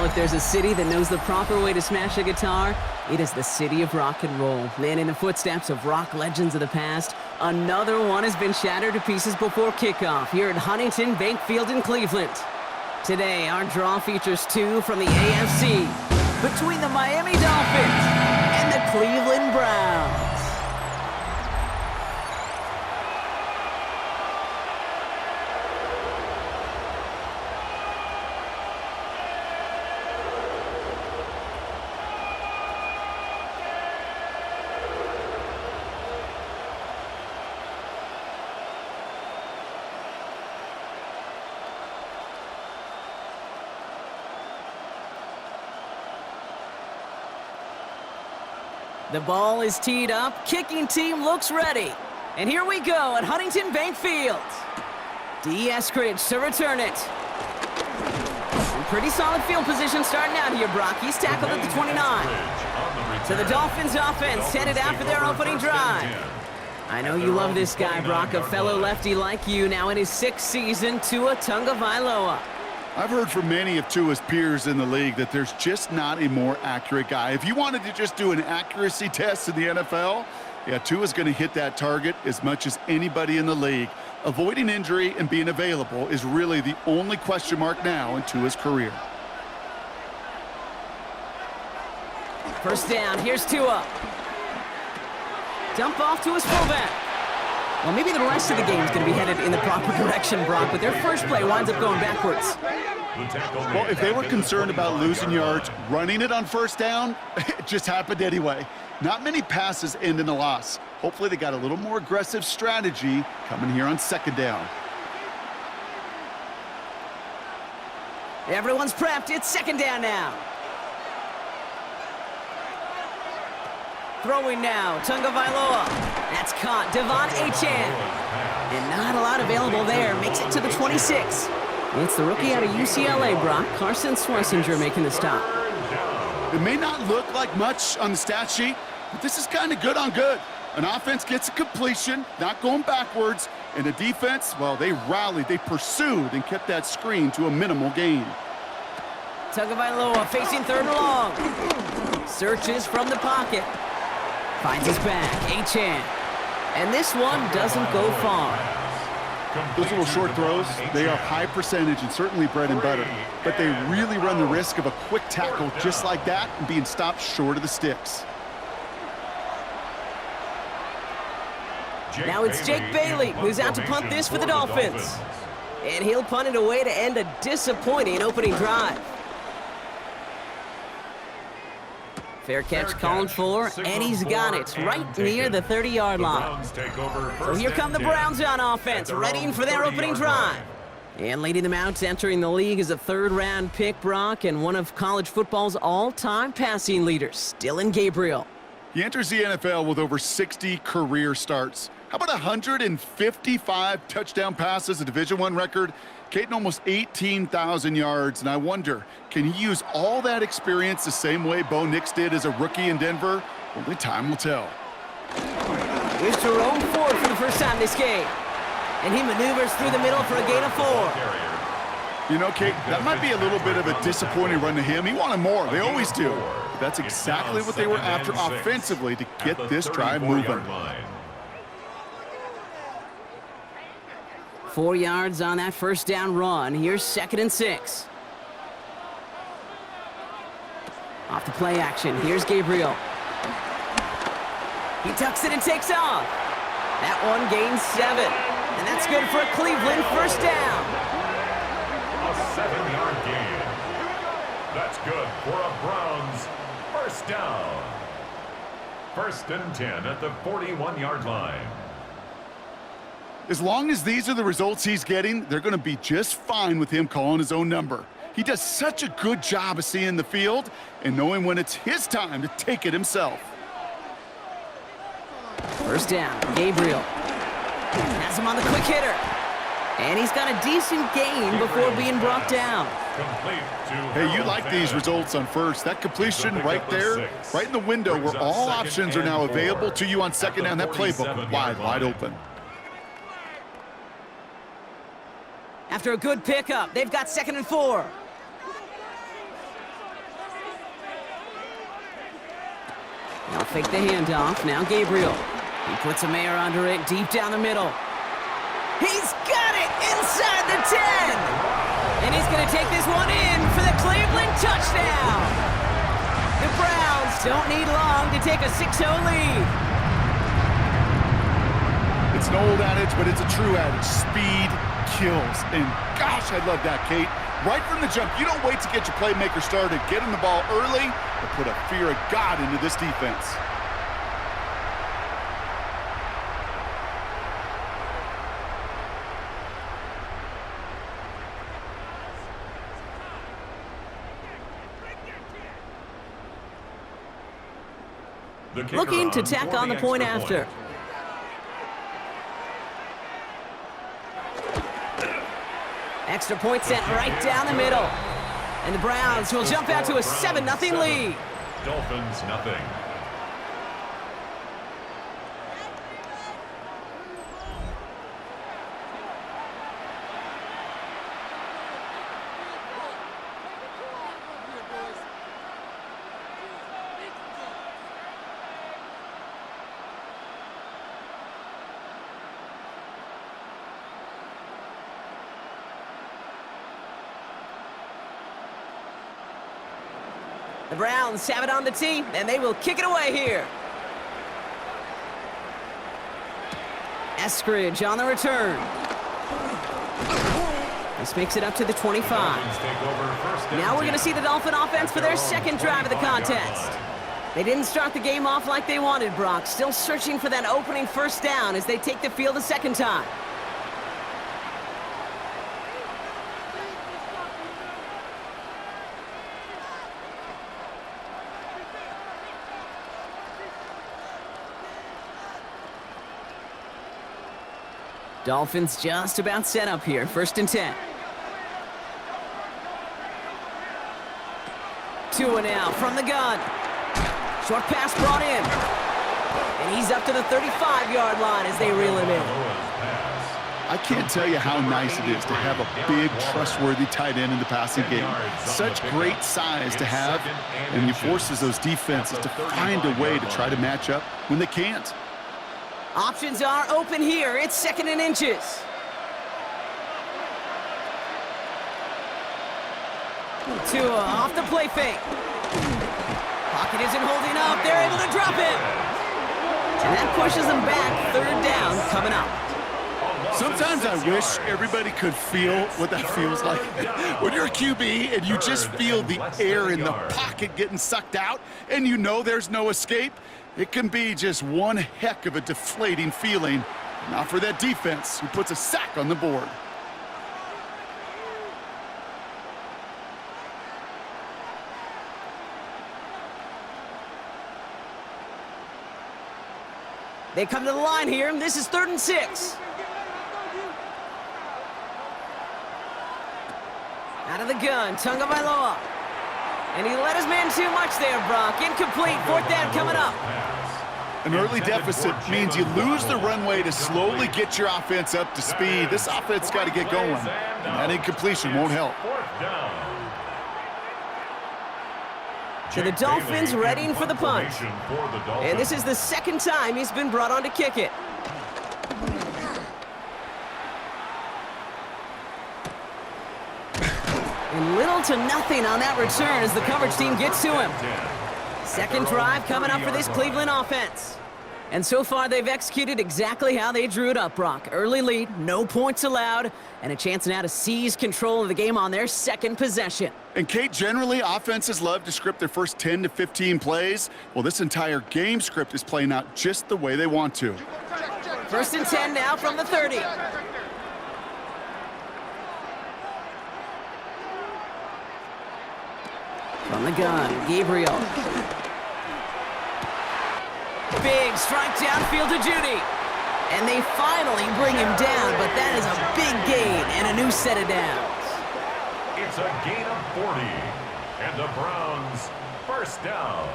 if there's a city that knows the proper way to smash a guitar, it is the city of rock and roll. And in the footsteps of rock legends of the past, another one has been shattered to pieces before kickoff here at Huntington Bank Field in Cleveland. Today, our draw features two from the AFC, between the Miami Dolphins and the Cleveland Browns. The ball is teed up, kicking team looks ready. And here we go at Huntington Bank Field. D. Eskridge to return it. In pretty solid field position starting out here, Brock. He's tackled at the 29. So the Dolphins offense headed out for their opening drive. I know you love this guy, Brock, a fellow lefty like you, now in his 6th season, Tua Tagovailoa. I've heard from many of Tua's peers in the league that there's just not a more accurate guy. If you wanted to just do an accuracy test in the NFL, yeah, Tua's going to hit that target as much as anybody in the league. Avoiding injury and being available is really the only question mark now in Tua's career. First down, here's Tua. Dump off to his fullback. Well, maybe the rest of the game is going to be headed in the proper direction, Brock, but their first play winds up going backwards. Well, if they were concerned about losing yards, running it on first down, it just happened anyway. Not many passes end in a loss. Hopefully they got a little more aggressive strategy coming here on second down. Everyone's prepped. It's second down now. Throwing now, Tagovailoa. That's caught, Devon Achane. And not a lot available there, makes it to the 26. It's the rookie out of UCLA, Brock, Carson Schlesinger, making the stop. It may not look like much on the stat sheet, but this is kind of good on good. An offense gets a completion, not going backwards, and the defense, well, they rallied, they pursued, and kept that screen to a minimal gain. Tagovailoa facing third and long. Searches from the pocket. Finds his back, Achane. And this one doesn't go far. Those little short throws, they are high percentage and certainly bread and butter. But they really run the risk of a quick tackle just like that and being stopped short of the sticks. Now it's Jake Bailey who's out to punt this for the Dolphins. And he'll punt it away to end a disappointing opening drive. Fair catch called for, and he's got it right near the 30-yard line. So here come the Browns on offense, readying for their opening drive. And leading them out, entering the league is a third-round pick, Brock, and one of college football's all-time passing leaders, Dylan Gabriel. He enters the NFL with over 60 career starts. How about 155 touchdown passes, a Division I record? Caden almost 18,000 yards, and I wonder, can he use all that experience the same way Bo Nix did as a rookie in Denver? Only time will tell. Here's Jerome Ford for the first time this game. And he maneuvers through the middle for a gain of 4. You know, Kate, that might be a little bit of a disappointing run to him. He wanted more. They always do. But that's exactly what they were after offensively to get this drive moving. 4 yards on that first down run. Here's 2nd and 6. Off the play action. Here's Gabriel. He tucks it and takes off. That one gains 7. And that's good for a Cleveland first down. A 7-yard gain. That's good for a Browns first down. 1st and 10 at the 41-yard line. As long as these are the results he's getting, they're going to be just fine with him calling his own number. He does such a good job of seeing the field and knowing when it's his time to take it himself. First down, Gabriel. Has him on the quick hitter. And he's got a decent gain before being brought down. Hey, you like these results on first. That completion right there, right in the window where all options are now available to you on second down. That playbook wide open. After a good pickup, they've got 2nd and 4. Now fake the handoff. Now Gabriel. He puts a Mayer under it, deep down the middle. He's got it inside the 10. And he's going to take this one in for the Cleveland touchdown. The Browns don't need long to take a 6-0 lead. It's an old adage, but it's a true adage. Speed kills. And gosh, I love that, Kate. Right from the jump, you don't wait to get your playmaker started. Get him the ball early and put a fear of God into this defense. Looking to tack on the point after. Extra point sent right down the middle. And the Browns will jump out to a 7-0 lead. Dolphins nothing. The Browns have it on the tee, and they will kick it away here. Eskridge on the return. This makes it up to the 25. Now we're going to see the Dolphin offense for their second drive of the contest. They didn't start the game off like they wanted, Brock. Still searching for that opening first down as they take the field a second time. Dolphins just about set up here. 1st and 10. Tua now from the gun. Short pass brought in. And he's up to the 35-yard line as they reel him in. I can't tell you how nice it is to have a big, trustworthy tight end in the passing game. Such great size to have, and he forces those defenses to find a way to try to match up when they can't. Options are open here. It's 2nd and inches. Tua off the play fake. Pocket isn't holding up. They're able to drop it. And that pushes them back. 3rd down coming up. Sometimes I wish everybody could feel what that feels like. When you're a QB and you just feel the air in the pocket getting sucked out and you know there's no escape, it can be just one heck of a deflating feeling. Not for that defense who puts a sack on the board. They come to the line here. This is 3rd and 6. Out of the gun, Tagovailoa. And he let his man too much there, Brock. Incomplete. 4th down coming up. An early deficit means you lose the runway to slowly get your offense up to speed. This offense got to get going. And that incompletion won't help. So the Dolphins readying for the punt. And this is the 2nd time he's been brought on to kick it. And little to nothing on that return as the coverage team gets to him. 2nd drive coming up for this Cleveland offense. And so far, they've executed exactly how they drew it up, Brock. Early lead, no points allowed, and a chance now to seize control of the game on their 2nd possession. And, Kate, generally, offenses love to script their first 10 to 15 plays. Well, this entire game script is playing out just the way they want to. 1st and 10 now from the 30. From the gun, Gabriel. Big strike downfield to Judy. And they finally bring him down, but that is a big gain and a new set of downs. It's a gain of 40. And the Browns, 1st down.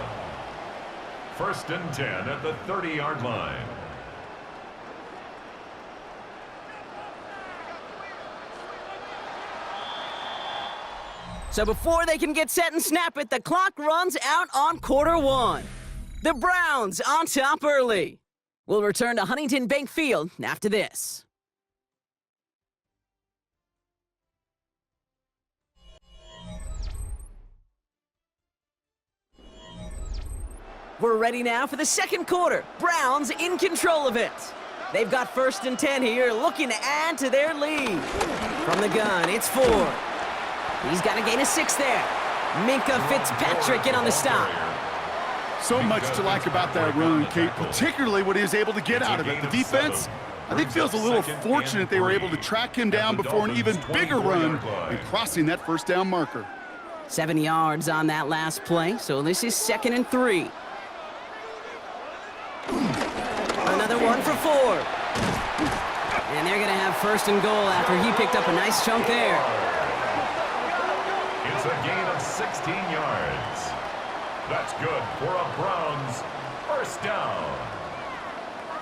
1st and 10 at the 30-yard line. So before they can get set and snap it, the clock runs out on quarter 1. The Browns on top early. We'll return to Huntington Bank Field after this. We're ready now for the second quarter. Browns in control of it. They've got 1st and 10 here, looking to add to their lead. From the gun, it's Ford. He's got a gain of 6 there. Minka Fitzpatrick in on the stop. So much to like about that run, Kate, particularly what he was able to get out of it. The defense, I think, feels a little fortunate they were able to track him down before an even bigger run and crossing that 1st down marker. 7 yards on that last play, so this is 2nd and 3. Another one for Ford. And they're going to have 1st and goal after he picked up a nice chunk there. It's a gain of 16 yards. That's good for a Browns 1st down.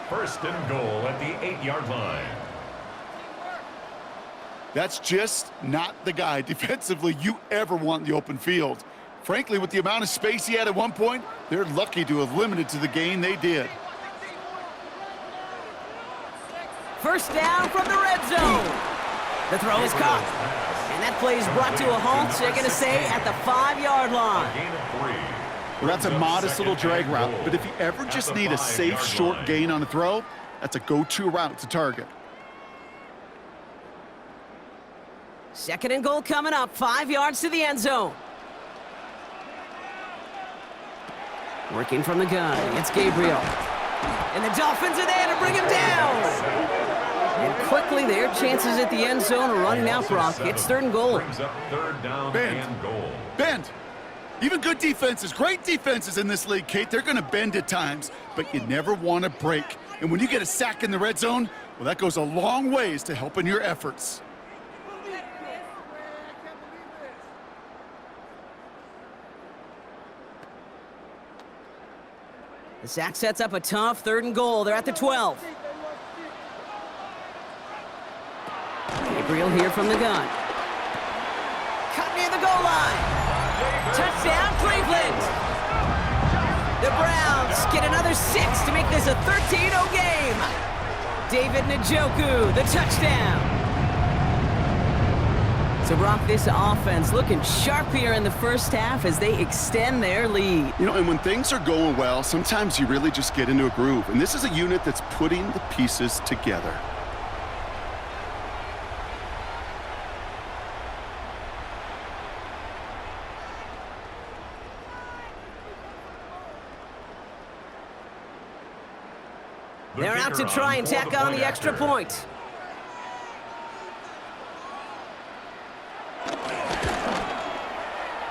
1st and goal at the 8-yard line. That's just not the guy defensively you ever want in the open field. Frankly, with the amount of space he had at one point, they're lucky to have limited to the gain they did. 1st down from the red zone. The throw is caught. And that play is brought to a halt, they're going to say, at the 5-yard line. Gain of 3. Well, that's a modest little drag route, but if you ever just need a safe, short gain on a throw, that's a go-to route to target. 2nd and goal coming up, 5 yards to the end zone. Working from the gun, it's Gabriel. And the Dolphins are there to bring him down. And quickly, their chances at the end zone are running out, Brock. It's 3rd and goal. Brings up 3rd down and goal. Bend. Even good defenses, great defenses in this league, Kate, they're going to bend at times, but you never want to break. And when you get a sack in the red zone, well, that goes a long ways to helping your efforts. The sack sets up a tough 3rd and goal. They're at the 12. Gabriel here from the gun. Cut near the goal line. Touchdown, Cleveland. The Browns get another 6 to make this a 13-0 game. David Njoku, the touchdown. So, Brock, this offense looking sharp here in the 1st half as they extend their lead. You know, and when things are going well, sometimes you really just get into a groove. And this is a unit that's putting the pieces together. They're out to try and tack on the extra point.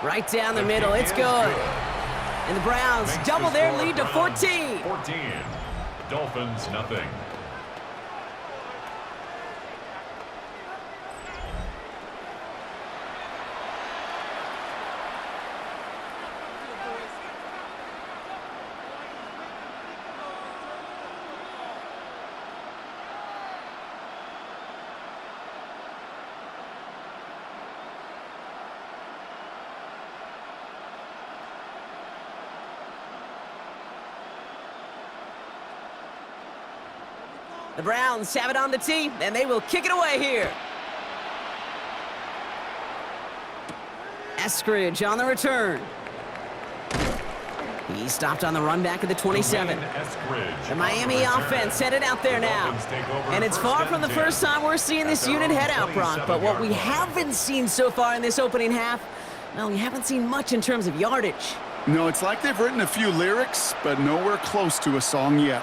Right down the middle, it's good. And the Browns double their lead to 14. 14. Dolphins, nothing. The Browns have it on the tee, and they will kick it away here. Eskridge on the return. He stopped on the run back at the 27. The Miami offense headed out there now. And it's far from the first time we're seeing this unit head out, Brock. But what we haven't seen so far in this opening half, well, we haven't seen much in terms of yardage. No, it's like they've written a few lyrics, but nowhere close to a song yet.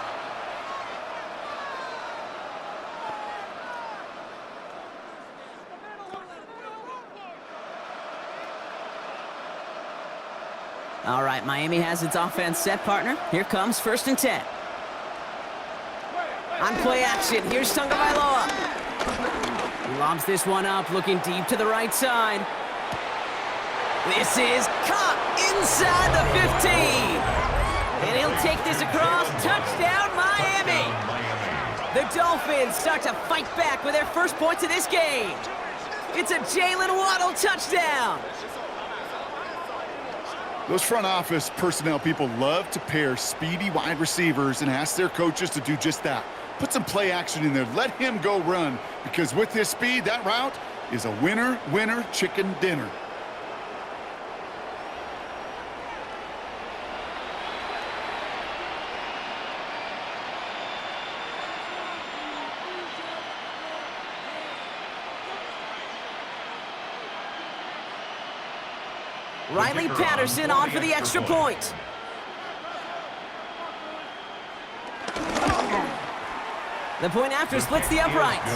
All right, Miami has its offense set, partner. Here comes 1st and 10. On play action, here's Tagovailoa. He lobs this one up, looking deep to the right side. This is caught inside the 15. And he'll take this across. Touchdown, Miami. The Dolphins start to fight back with their first points of this game. It's a Jalen Waddle touchdown. Those front office personnel people love to pair speedy wide receivers and ask their coaches to do just that. Put some play action in there. Let him go run, because with his speed, that route is a winner, winner, chicken dinner. Riley Patterson on for the extra point. The point after splits the uprights.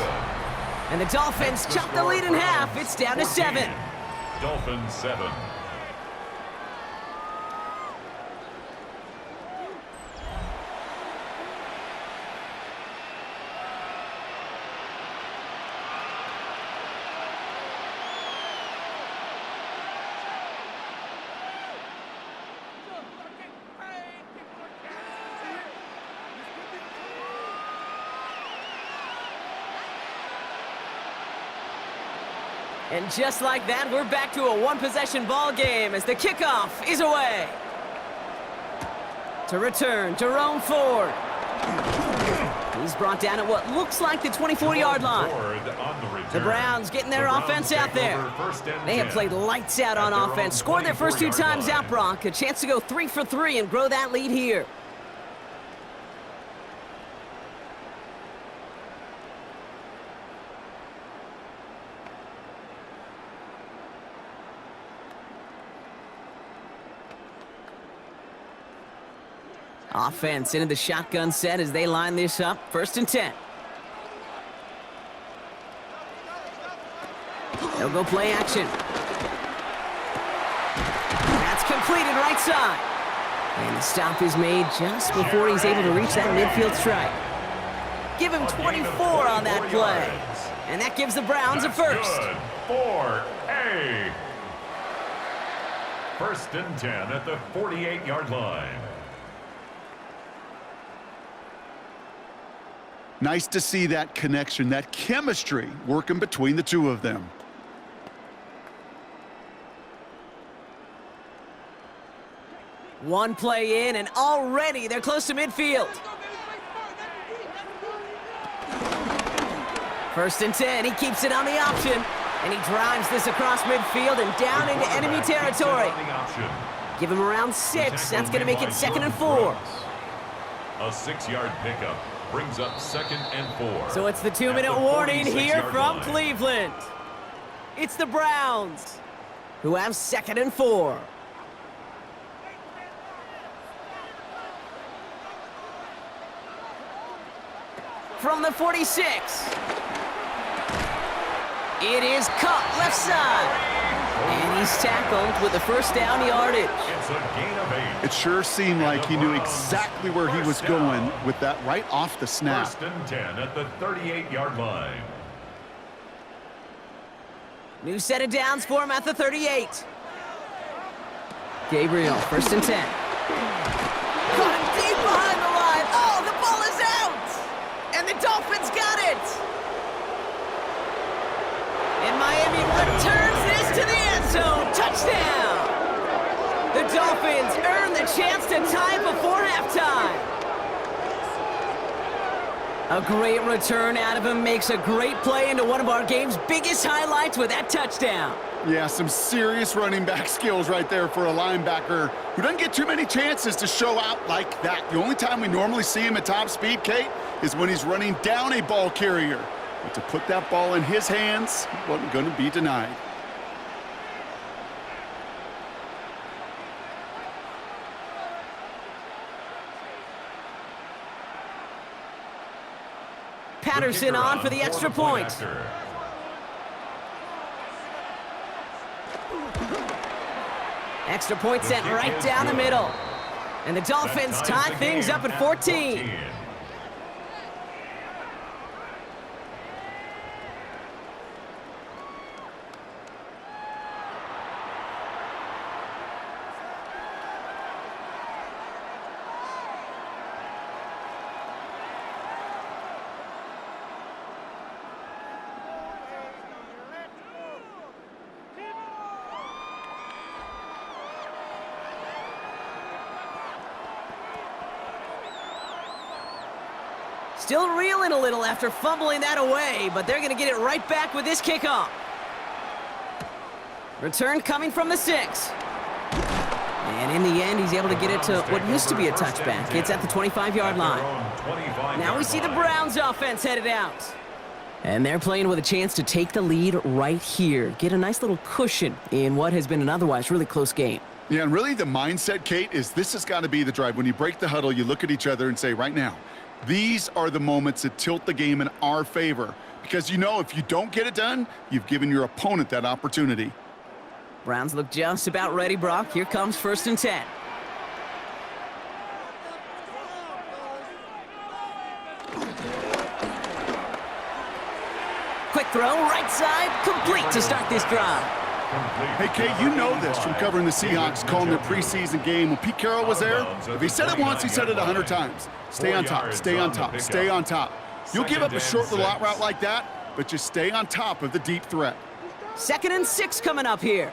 And the Dolphins chop the lead in half. It's down to 7. Dolphins 7. And just like that, we're back to a one-possession ball game as the kickoff is away. To return, Jerome Ford. He's brought down at what looks like the 24-yard line. The Browns getting their offense out there. They have played lights out on offense, scored their first 2 times out, Brock. A chance to go 3 for 3 and grow that lead here. Offense into the shotgun set as they line this up. 1st and 10. They'll go play action. That's completed right side. And the stop is made just before he's able to reach that midfield strike. Give him 24 on that play. And that gives the Browns a first. For a 1st and 10 at the 48-yard line. Nice to see that connection, that chemistry working between the two of them. One play in, and already they're close to midfield. 1st and 10, he keeps it on the option. And he drives this across midfield and down into enemy territory. Give him around 6. That's going to make it 2nd and 4. A 6-yard pickup brings up 2nd and 4. So it's the 2-minute warning here from Cleveland. It's the Browns who have 2nd and 4. From the 46. It is caught left side. And he's tackled with the 1st down yardage. It's a gain of 8. It sure seemed like he knew exactly where he was going with that right off the snap. 1st and 10 at the 38-yard line. New set of downs for him at the 38. Gabriel, 1st and 10. Caught him deep behind the line. Oh, the ball is out. And the Dolphins got it. And Miami returns this to the end zone. Touchdown. The Dolphins earn the chance to tie before halftime. A great return out of him, makes a great play into one of our game's biggest highlights with that touchdown. Yeah, some serious running back skills right there for a linebacker who doesn't get too many chances to show out like that. The only time we normally see him at top speed, Kate, is when he's running down a ball carrier. But to put that ball in his hands wasn't going to be denied. Patterson on for the extra point. Extra point sent right down the middle. And the Dolphins tie things up at 14. Still reeling a little after fumbling that away, but they're going to get it right back with this kickoff. Return coming from the 6. And in the end, he's able to get it to what used to be a touchback. It's at the 25-yard line. Now we see the Browns offense headed out. And they're playing with a chance to take the lead right here. Get a nice little cushion in what has been an otherwise really close game. Yeah, and really the mindset, Kate, is this has got to be the drive. When you break the huddle, you look at each other and say, right now, these are the moments that tilt the game in our favor. Because you know if you don't get it done, you've given your opponent that opportunity. Browns look just about ready, Brock. Here comes 1st and 10. Quick throw, right side, complete to start this drive. Hey, Kate, you know this from covering the Seahawks, calling their preseason game. When Pete Carroll was there, if he said it once, he said it 100 times. Stay on top, stay on top, stay on top. You'll give up a short little out route like that, but just stay on top of the deep threat. 2nd and 6 coming up here.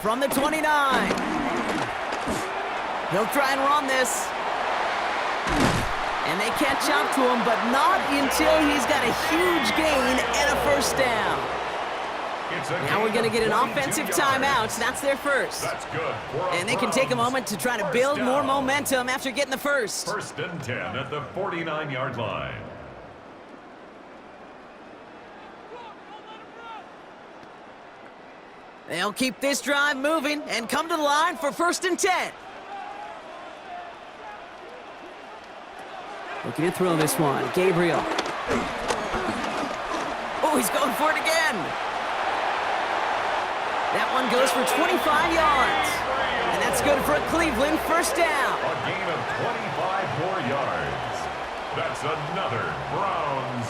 From the 29. He'll try and run this. And they catch up to him, but not until he's got a huge gain and a 1st down. Now we're going to get an offensive timeout. That's their first. That's good. And they can take a moment to try to build more momentum after getting the first. 1st and 10 at the 49-yard line. They'll keep this drive moving and come to the line for 1st and 10. Looking to throw this one. Gabriel. Oh, he's going for it again. That one goes for 25 yards. And that's good for a Cleveland 1st down. A gain of 25 more yards. That's another Browns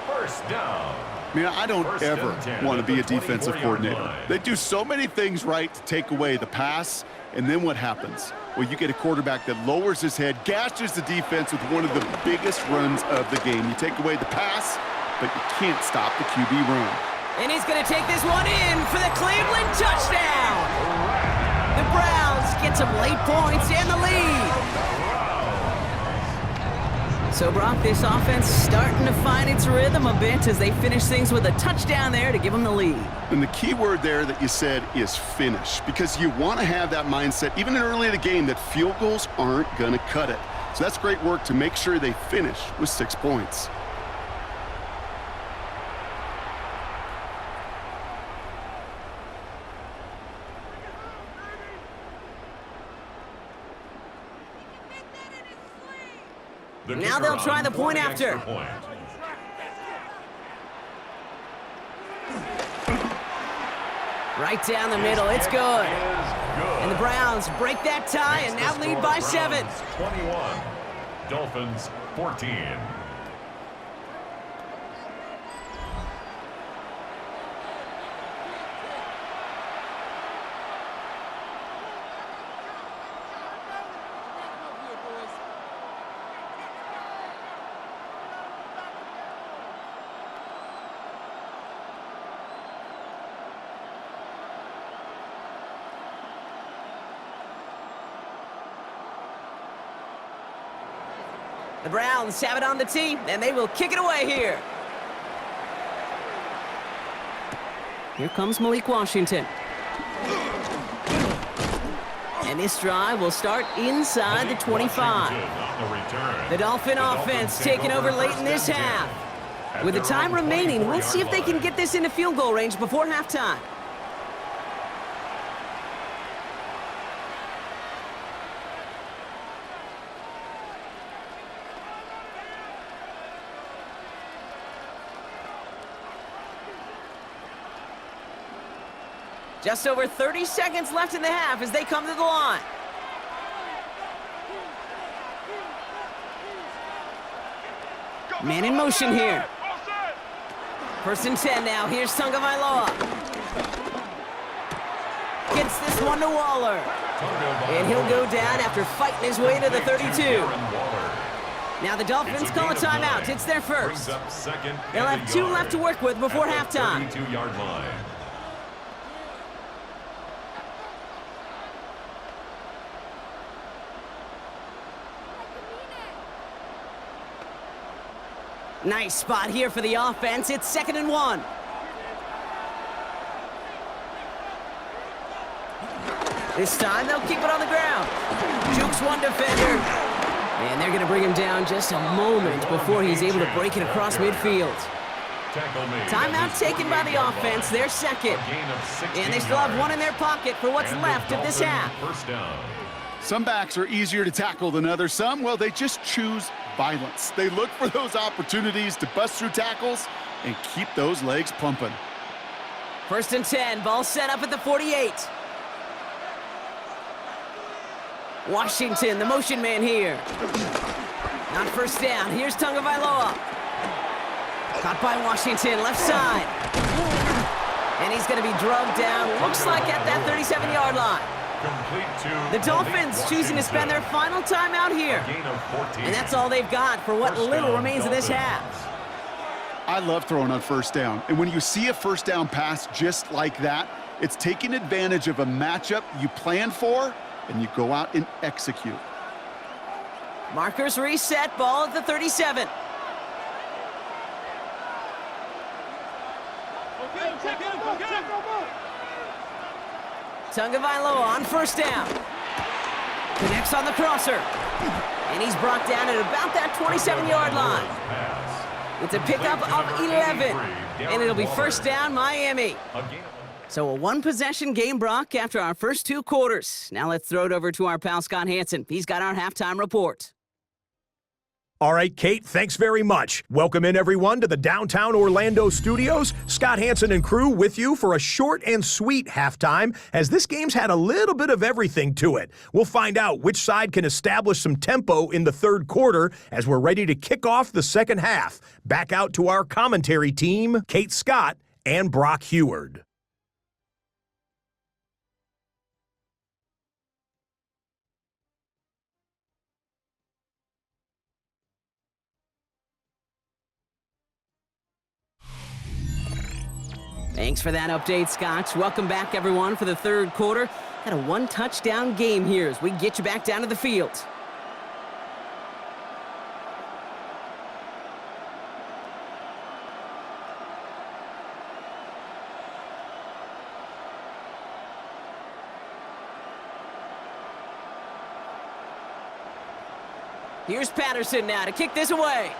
1st down. I mean, I don't ever want to be a defensive coordinator. They do so many things right to take away the pass, and then what happens? Well, you get a quarterback that lowers his head, gashes the defense with one of the biggest runs of the game. You take away the pass, but you can't stop the QB run. And he's going to take this one in for the Cleveland touchdown. The Browns get some late points and the lead. So, Brock, this offense starting to find its rhythm a bit as they finish things with a touchdown there to give them the lead. And the key word there that you said is finish, because you want to have that mindset, even early in the game, that field goals aren't going to cut it. So that's great work to make sure they finish with 6 points. Now they'll try the point after. Right down the middle, it's good. And the Browns break that tie and now lead by 7. 21, Dolphins 14. The Browns have it on the tee, and they will kick it away here. Here comes Malik Washington. And this drive will start inside the 25. The Dolphin offense taking over late in this half. With the time remaining, we'll see if they can get this into field goal range before halftime. Just over 30 seconds left in the half as they come to the line. Man in motion here. 1st and 10 now. Here's Tagovailoa. Gets this one to Waller. And he'll go down after fighting his way to the 32. Now the Dolphins call a timeout. It's their first. They'll have 2 left to work with before halftime. 32-yard line. Nice spot here for the offense. It's 2nd and 1. This time they'll keep it on the ground. Jukes one defender. And they're going to bring him down just a moment before he's able to break it across midfield. Timeout taken by the offense, their second. And they still have one in their pocket for what's left of this half. Some backs are easier to tackle than others. Some, well, they just choose violence. They look for those opportunities to bust through tackles and keep those legs pumping. 1st and 10, ball set up at the 48. Washington, the motion man here. On 1st down, here's Tagovailoa. Caught by Washington, left side. And he's going to be drugged down, looks like at that 37-yard line. The Dolphins choosing to spend their final timeout here. And that's all they've got for what little remains of this half. I love throwing on 1st down. And when you see a 1st down pass just like that, it's taking advantage of a matchup you plan for, and you go out and execute. Markers reset, ball at the 37. Tagovailoa on 1st down. Connects on the crosser. And he's brought down at about that 27-yard line. It's a pickup of 11. And it'll be 1st down, Miami. So a one-possession game, Brock, after our first 2 quarters. Now let's throw it over to our pal Scott Hansen. He's got our halftime report. All right, Kate, thanks very much. Welcome in, everyone, to the downtown Orlando studios. Scott Hansen and crew with you for a short and sweet halftime, as this game's had a little bit of everything to it. We'll find out which side can establish some tempo in the 3rd quarter as we're ready to kick off the 2nd half. Back out to our commentary team, Kate Scott and Brock Heward. Thanks for that update, Scott. Welcome back, everyone, for the 3rd quarter. Got a 1-touchdown game here as we get you back down to the field. Here's Patterson now to kick this away.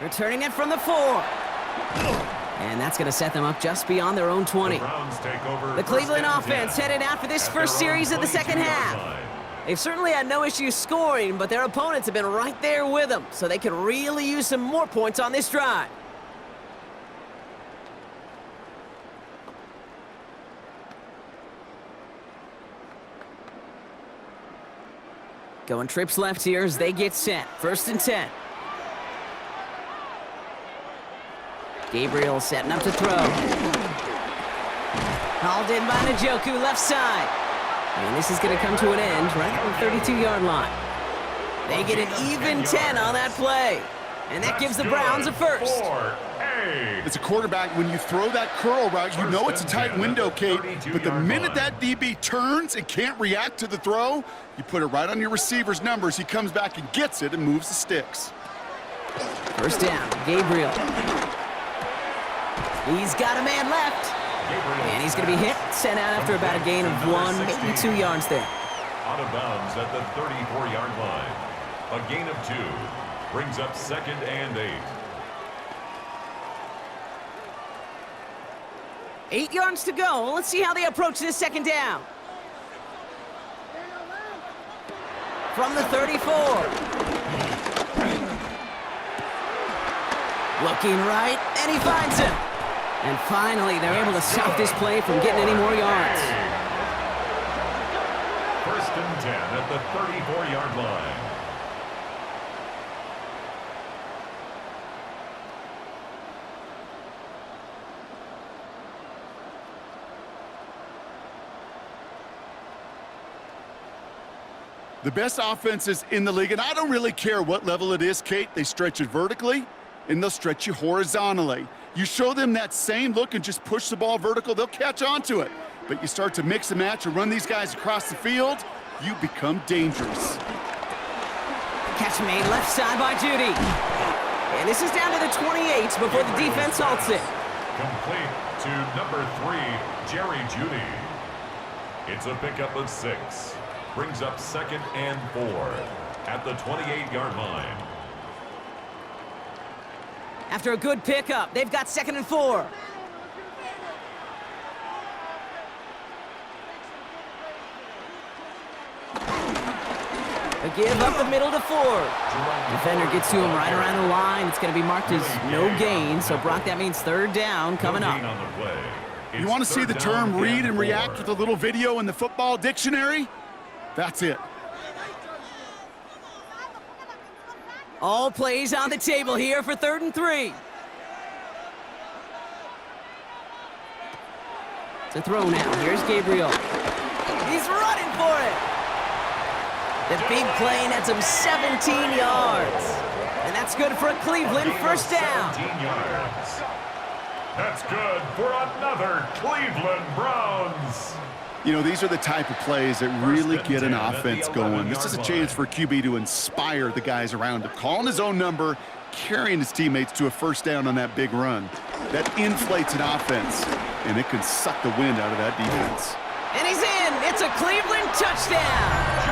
Returning it from the 4. And that's going to set them up just beyond their own 20. The Cleveland offense headed out for this first series of the 2nd half. They've certainly had no issues scoring, but their opponents have been right there with them, so they could really use some more points on this drive. Going trips left here as they get set. 1st and 10. Gabriel setting up to throw. Hauled in by Njoku, left side. And this is going to come to an end right at the 32-yard line. They get an even 10 on that play. And that gives the Browns a first. As a quarterback, when you throw that curl route, you know it's a tight window, Kate. But the minute that DB turns and can't react to the throw, you put it right on your receiver's numbers. He comes back and gets it and moves the sticks. 1st down, Gabriel. He's got a man left. And he's going to be hit, sent out after about a gain of 1, maybe 2 yards there. Out of bounds at the 34-yard line. A gain of 2 brings up 2nd and 8. 8 yards to go. Let's see how they approach this 2nd down. From the 34. Looking right, and he finds him. And finally, they're able to stop this play from getting any more yards. 1st and 10 at the 34-yard line. The best offenses in the league, and I don't really care what level it is, Kate, they stretch it vertically and they'll stretch you horizontally. You show them that same look and just push the ball vertical, they'll catch on to it. But you start to mix and match and run these guys across the field, you become dangerous. Catch made left side by Judy. And this is down to the 28 before the defense halts it. Complete to number 3, Jerry Judy. It's a pickup of 6. Brings up 2nd and 4 at the 28-yard line. After a good pickup, they've got 2nd and 4. A give up the middle to Ford. Defender gets to him right around the line. It's going to be marked as no gain. So, Brock, that means 3rd down coming up. You want to see the term read and react with a little video in the football dictionary? That's it. All plays on the table here for 3rd and 3. It's a throw now. Here's Gabriel. He's running for it. The big play nets him 17 yards. And that's good for a Cleveland 1st down. 17 yards. That's good for another Cleveland Browns. You know, these are the type of plays that really get an offense going. This is a chance for QB to inspire the guys around him. Calling his own number, carrying his teammates to a 1st down on that big run. That inflates an offense, and it can suck the wind out of that defense. And he's in. It's a Cleveland touchdown.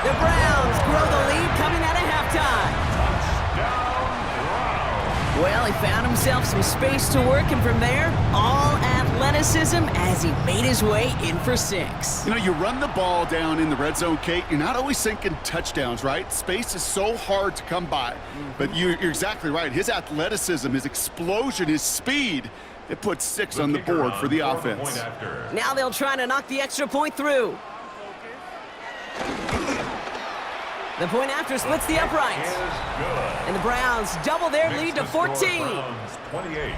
The Browns grow the lead coming out of halftime. Well, he found himself some space to work, and from there, all athleticism as he made his way in for 6. You know, you run the ball down in the red zone, Kate, you're not always thinking touchdowns, right? Space is so hard to come by. But you're exactly right. His athleticism, his explosion, his speed, it puts 6 on the board for the offense. Now they'll try to knock the extra point through. The point after splits the uprights. And the Browns double their lead to 14. Browns 28,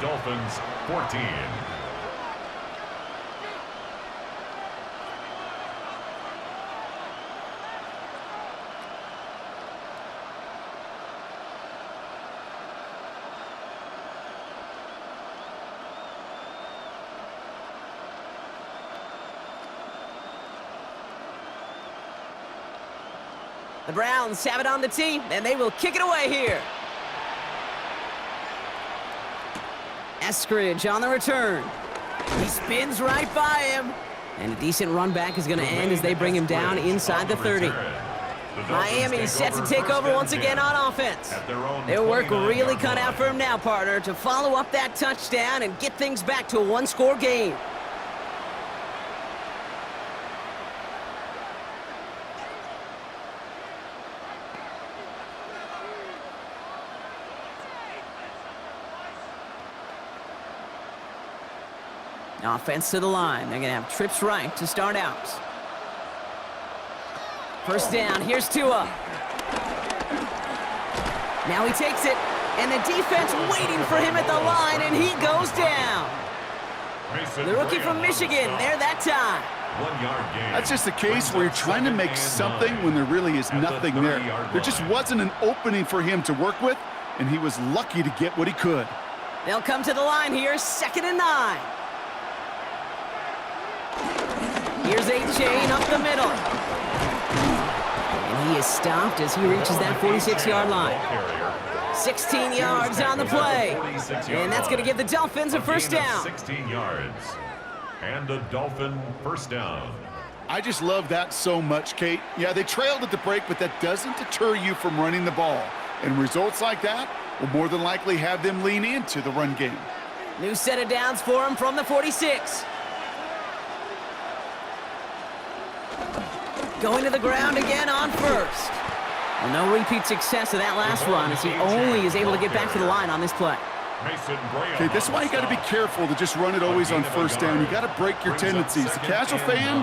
Dolphins 14. The Browns have it on the tee, and they will kick it away here. Eskridge on the return. He spins right by him. And a decent run back is going to end as they bring him down inside the 30. Miami set to take over once again on offense. Their work really cut out for him now, partner, to follow up that touchdown and get things back to a 1-score game. Offense to the line. They're going to have trips right to start out. 1st down. Here's Tua. Now he takes it. And the defense waiting for him at the line, and he goes down. The rookie from Michigan there that time. 1-yard gain. That's just the case where you're trying to make something when there really is nothing there. There just wasn't an opening for him to work with, and he was lucky to get what he could. They'll come to the line here, 2nd and 9. Here's A-Chain up the middle. And he is stopped as he reaches that 46-yard line. 16 yards on the play. And that's going to give the Dolphins a 1st down. 16 yards. And a Dolphin 1st down. I just love that so much, Kate. Yeah, they trailed at the break, but that doesn't deter you from running the ball. And results like that will more than likely have them lean into the run game. New set of downs for him from the 46. Going to the ground again on 1st. Well, no repeat success of that last run as he only is able to get back to the line on this play. Okay, that's why you got to be careful to just run it always on 1st down. You got to break your tendencies. The casual fan,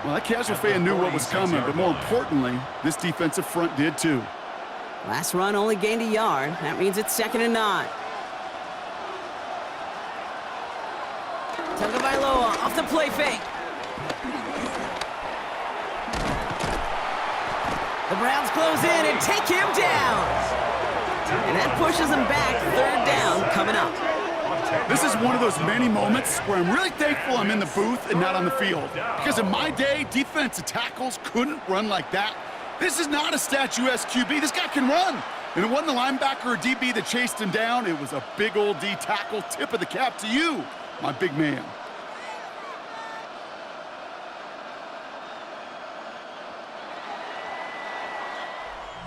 well, that casual fan knew what was coming, but more importantly, this defensive front did too. Last run only gained a yard. That means it's 2nd and 9. Tagovailoa off the play fake. The Browns close in and take him down. And that pushes him back. 3rd down coming up. This is one of those many moments where I'm really thankful I'm in the booth and not on the field. Because in my day, defensive tackles couldn't run like that. This is not a statuesque QB. This guy can run. And it wasn't a linebacker or DB that chased him down. It was a big old D tackle. Tip of the cap to you, my big man.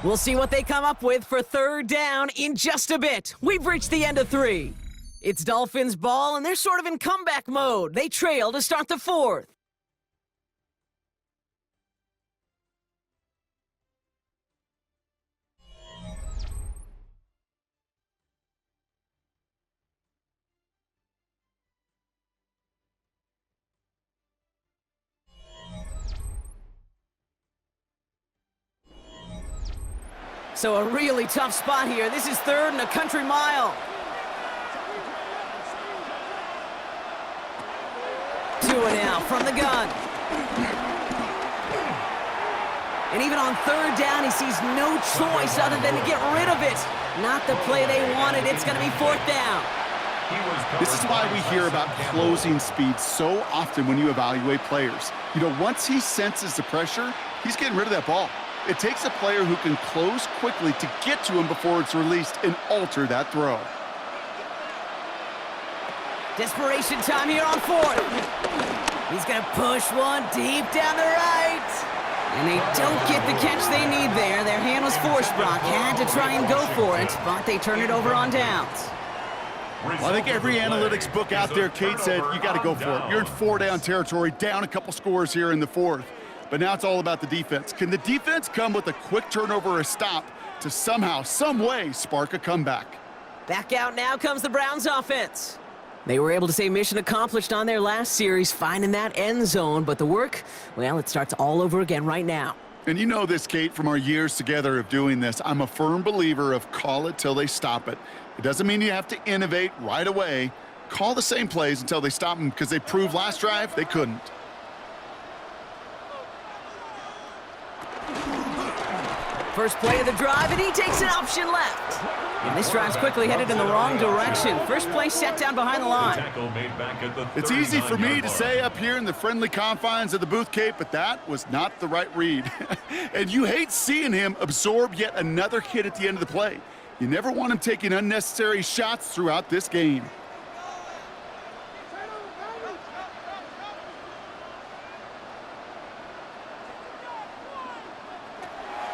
We'll see what they come up with for third down in just a bit. We've reached the end of 3. It's Dolphins ball, and they're sort of in comeback mode. They trail to start the 4th. So a really tough spot here. This is 3rd and a country mile. 2 now from the gun. And even on 3rd down, he sees no choice other than to get rid of it. Not the play they wanted. It's going to be 4th down. This is why we hear about closing speed so often when you evaluate players. You know, once he senses the pressure, he's getting rid of that ball. It takes a player who can close quickly to get to him before it's released and alter that throw. Desperation time here on 4th. He's going to push one deep down the right. And they don't get the catch they need there. Their hand was forced, Brock. Had to try and go for it, but they turn it over on downs. Well, I think every analytics book out there, Kate, said you got to go for it. You're in 4-down territory, down a couple scores here in the 4th. But now it's all about the defense. Can the defense come with a quick turnover or a stop to somehow, some way, spark a comeback? Back out now comes the Browns offense. They were able to say mission accomplished on their last series, finding that end zone. But the work, well, it starts all over again right now. And you know this, Kate, from our years together of doing this. I'm a firm believer of call it till they stop it. It doesn't mean you have to innovate right away. Call the same plays until they stop them, because they proved last drive they couldn't. First play of the drive, and he takes an option left. And this drive's quickly headed in the wrong direction. First play set down behind the line. It's easy for me to say up here in the friendly confines of the booth, Kate, but that was not the right read. And you hate seeing him absorb yet another hit at the end of the play. You never want him taking unnecessary shots throughout this game.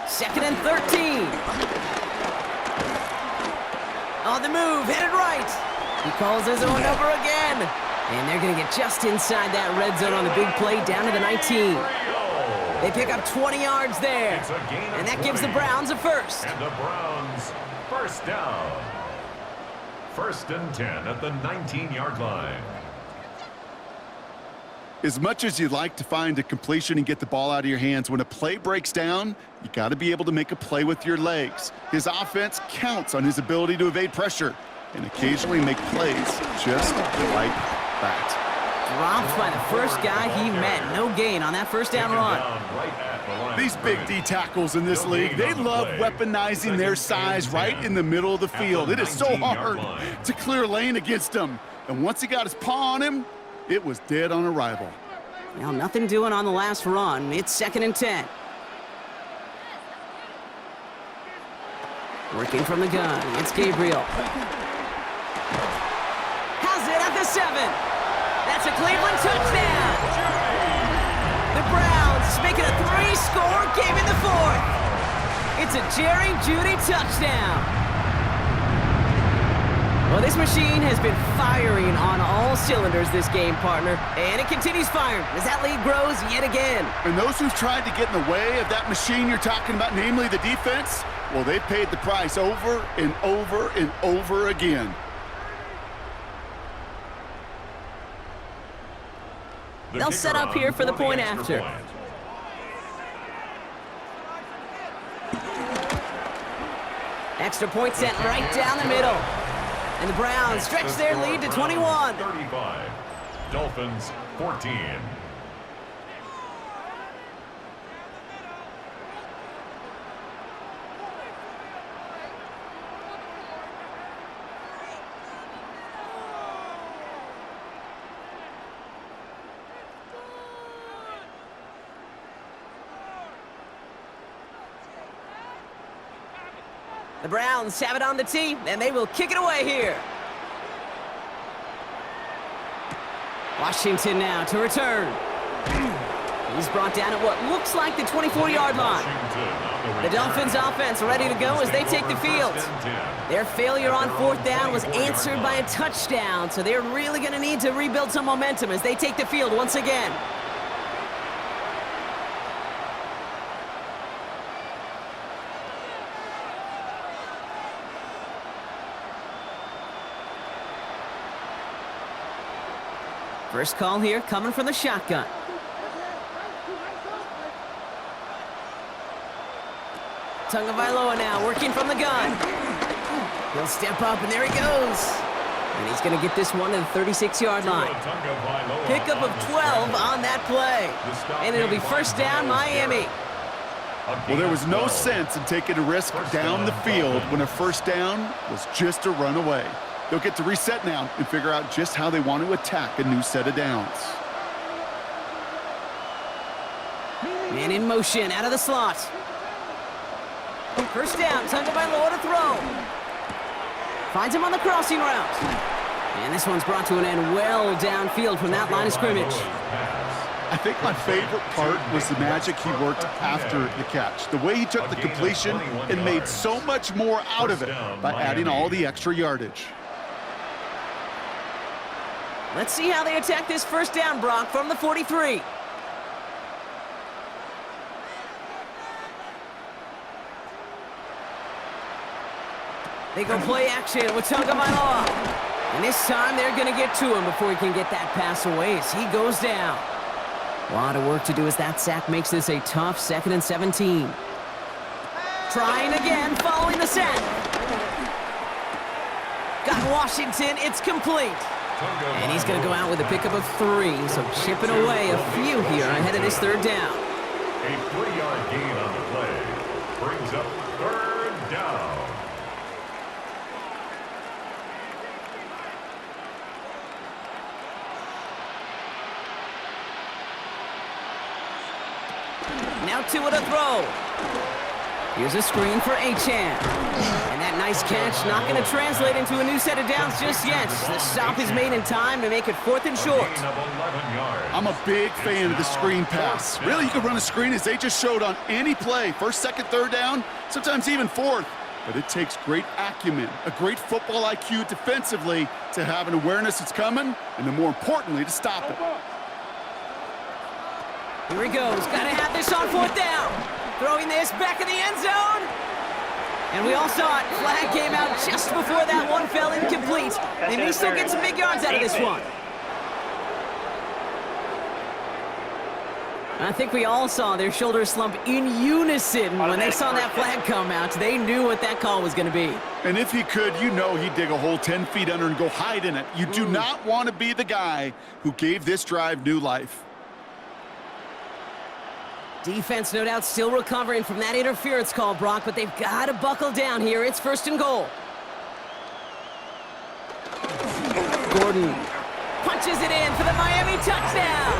Second and 13. On the move, headed right. He calls his own number again. And they're going to get just inside that red zone on the big play down to the 19. They pick up 20 yards there. And that gives the Browns a first. And the Browns, first down. 1st and 10 at the 19-yard line. As much as you'd like to find a completion and get the ball out of your hands, when a play breaks down, you got to be able to make a play with your legs. His offense counts on his ability to evade pressure and occasionally make plays just like that. Dropped by the first guy he met. No gain on that first down run. These big D tackles in this league, they love weaponizing their size right in the middle of the field. It is so hard to clear a lane against them. And once he got his paw on him, it was dead on arrival. Well, nothing doing on the last run. It's 2nd and 10. Working from the gun. It's Gabriel. Has it at the 7. That's a Cleveland touchdown. The Browns make it a 3-score game in the 4th. It's a Jerry Jeudy touchdown. Well, this machine has been firing on all cylinders this game, partner. And it continues firing as that lead grows yet again. And those who've tried to get in the way of that machine you're talking about, namely the defense, well, they've paid the price over and over and over again. They'll set up here for the point after. Extra point sent right down the middle. And the Browns stretch their lead to 21. 35. Dolphins 14. The Browns have it on the tee, and they will kick it away here. Washington now to return. He's brought down at what looks like the 24-yard line. The Dolphins offense ready to go as they take the field. Their failure on 4th down was answered by a touchdown, so they're really going to need to rebuild some momentum as they take the field once again. First call here coming from the shotgun. Tagovailoa now working from the gun. He'll step up, and there he goes. And he's going to get this one to the 36-yard line. Pickup of 12 on that play. And it'll be first down, Miami. Well, there was no sense in taking a risk down the field when a first down was just a run away. They'll get to reset now and figure out just how they want to attack a new set of downs. Man in motion, out of the slot. First down, Tagovailoa to throw. Finds him on the crossing route. And this one's brought to an end well downfield from that line of scrimmage. I think my favorite part was the magic he worked after the catch. The way he took the completion and made so much more out of it by adding all the extra yardage. Let's see how they attack this first down, Brock, from the 43. They go play action with Tagovailoa. And this time they're going to get to him before he can get that pass away as he goes down. A lot of work to do as that sack makes this a tough 2nd and 17. Trying again following the sack. Got Washington, it's complete. And he's going to go out with a pickup of 3, so chipping away a few here ahead of this third down. A 3-yard gain on the play brings up 3rd down. Now Tua to throw. Here's a screen for Achane. And that nice catch not going to translate into a new set of downs just yet. The stop is made in time to make it 4th and short. I'm a big fan of the screen pass. Really, you can run a screen as they just showed on any play. 1st, 2nd, 3rd down, sometimes even 4th. But it takes great acumen, a great football IQ defensively to have an awareness it's coming, and then more importantly, to stop it. Here he goes. Got to have this on 4th down. Throwing this back in the end zone. And we all saw it. Flag came out just before that one fell incomplete. They may still get some big yards out of this one. I think we all saw their shoulders slump in unison when they saw that flag come out. They knew what that call was going to be. And if he could, you know he'd dig a hole 10 feet under and go hide in it. You do not want to be the guy who gave this drive new life. Defense, no doubt, still recovering from that interference call, Brock, but they've got to buckle down here. It's 1st and goal. Gordon punches it in for the Miami touchdown.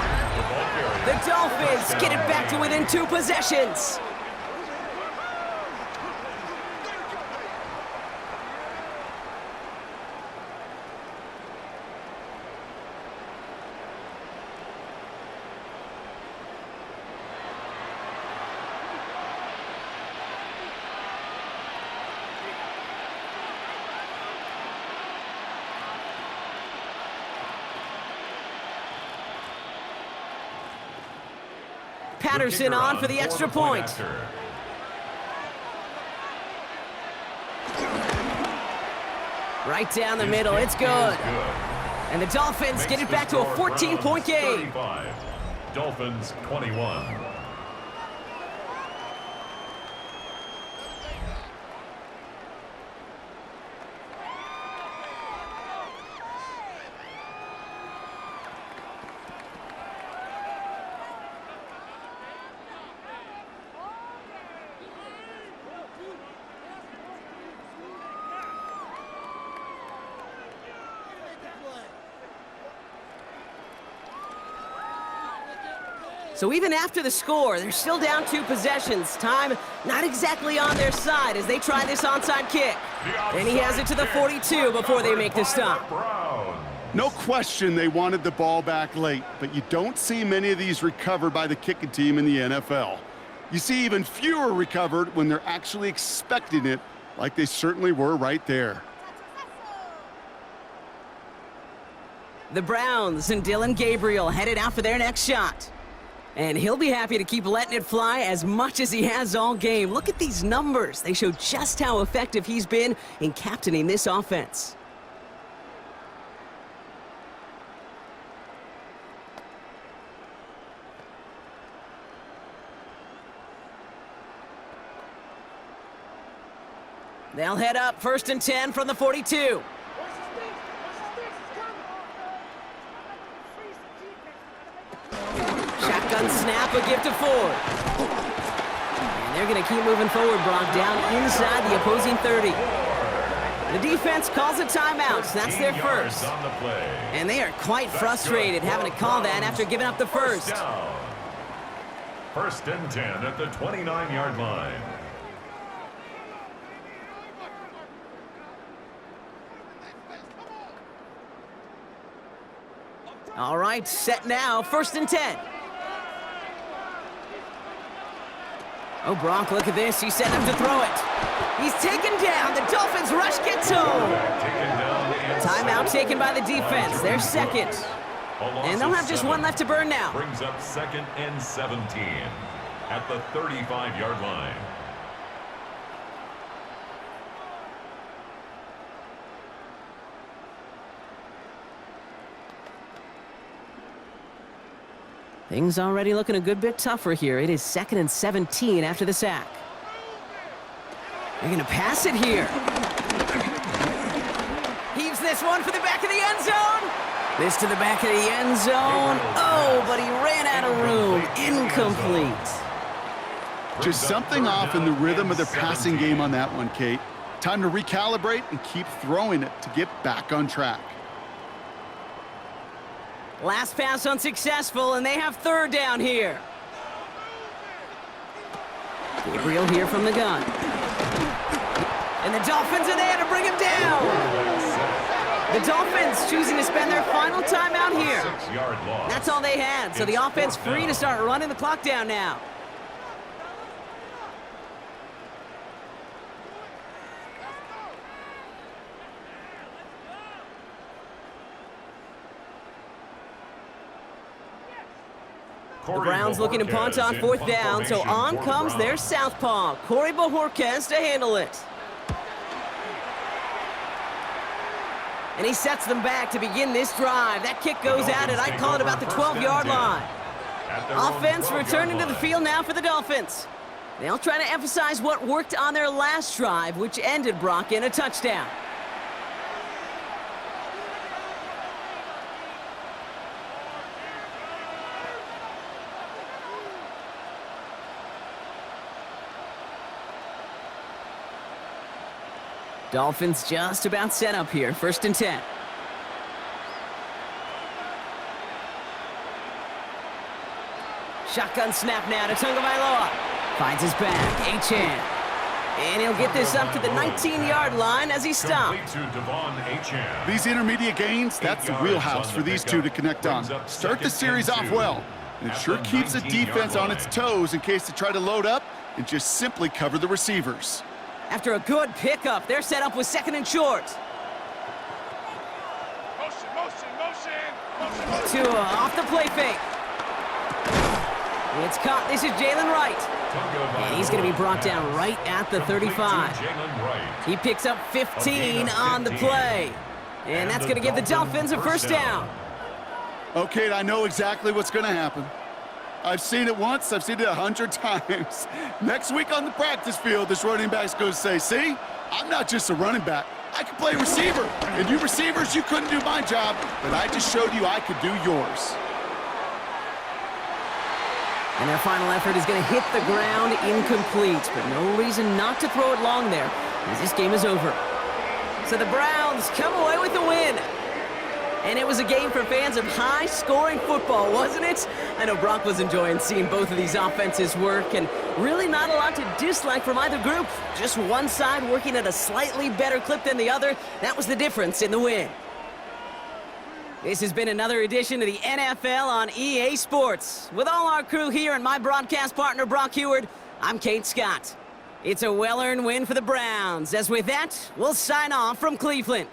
The Dolphins get it back to within 2 possessions. Patterson on for the extra point. Right down the middle, it's good. And the Dolphins get it back to a 14-point game. Dolphins 21. So even after the score, they're still down 2 possessions. Time not exactly on their side as they try this onside kick. And he has it to the 42 before they make the stop. No question they wanted the ball back late, but you don't see many of these recovered by the kicking team in the NFL. You see even fewer recovered when they're actually expecting it, like they certainly were right there. The Browns and Dylan Gabriel headed out for their next shot. And he'll be happy to keep letting it fly as much as he has all game. Look at these numbers. They show just how effective he's been in captaining this offense. They'll head up 1st and 10 from the 42. Shotgun snap, a gift to Ford. And they're going to keep moving forward, Brock, down inside the opposing 30. The defense calls a timeout, so that's their first. And they are quite frustrated having to call that after giving up the first. 1st and 10 at the 29-yard line. All right, set now, 1st and 10. Oh, Brock, look at this. He's setting him to throw it. He's taken down. The Dolphins rush gets home. Timeout taken by the defense. They're second. And they'll have just one left to burn now. Brings up 2nd and 17 at the 35-yard line. Things already looking a good bit tougher here. It is 2nd and 17 after the sack. They're going to pass it here. Heaves this one for the back of the end zone. This to the back of the end zone. Oh, but he ran out of room. Incomplete. Just something off in the rhythm of their passing game on that one, Kate. Time to recalibrate and keep throwing it to get back on track. Last pass unsuccessful, and they have 3rd down here. Gabriel here from the gun. And the Dolphins are there to bring him down. The Dolphins choosing to spend their final timeout here. That's all they had, so the offense free to start running the clock down now. The Browns looking to punt on 4th down, so on comes their southpaw, Corey Bojorquez, to handle it. And he sets them back to begin this drive. That kick goes out at, I'd call it about the 12-yard line. Offense returning to the field now for the Dolphins. They'll try to emphasize what worked on their last drive, which ended, Brock, in a touchdown. Dolphins just about set up here, 1st and 10. Shotgun snap now to Tagovailoa. Finds his back, Achane. And he'll get this up to the 19-yard line as he stopped. These intermediate gains, that's the wheelhouse for these two to connect on. Start the series off well, and it sure keeps the defense on its toes in case they try to load up and just simply cover the receivers. After a good pickup, they're set up with 2nd and short. Tua off the play fake. It's caught. This is Jalen Wright. And he's going to be brought down right at the 35. He picks up 15 on the play. And that's going to give the Dolphins a 1st down. Okay, I know exactly what's going to happen. I've seen it once, I've seen it 100 times. Next week on the practice field, this running back's going to say, see, I'm not just a running back. I can play receiver. And you receivers, you couldn't do my job, but I just showed you I could do yours. And their final effort is going to hit the ground incomplete, but no reason not to throw it long there, as this game is over. So the Browns come away with the win. And it was a game for fans of high-scoring football, wasn't it? I know Brock was enjoying seeing both of these offenses work, and really not a lot to dislike from either group. Just one side working at a slightly better clip than the other. That was the difference in the win. This has been another edition of the NFL on EA Sports. With all our crew here and my broadcast partner, Brock Heward, I'm Kate Scott. It's a well-earned win for the Browns, as with that, we'll sign off from Cleveland.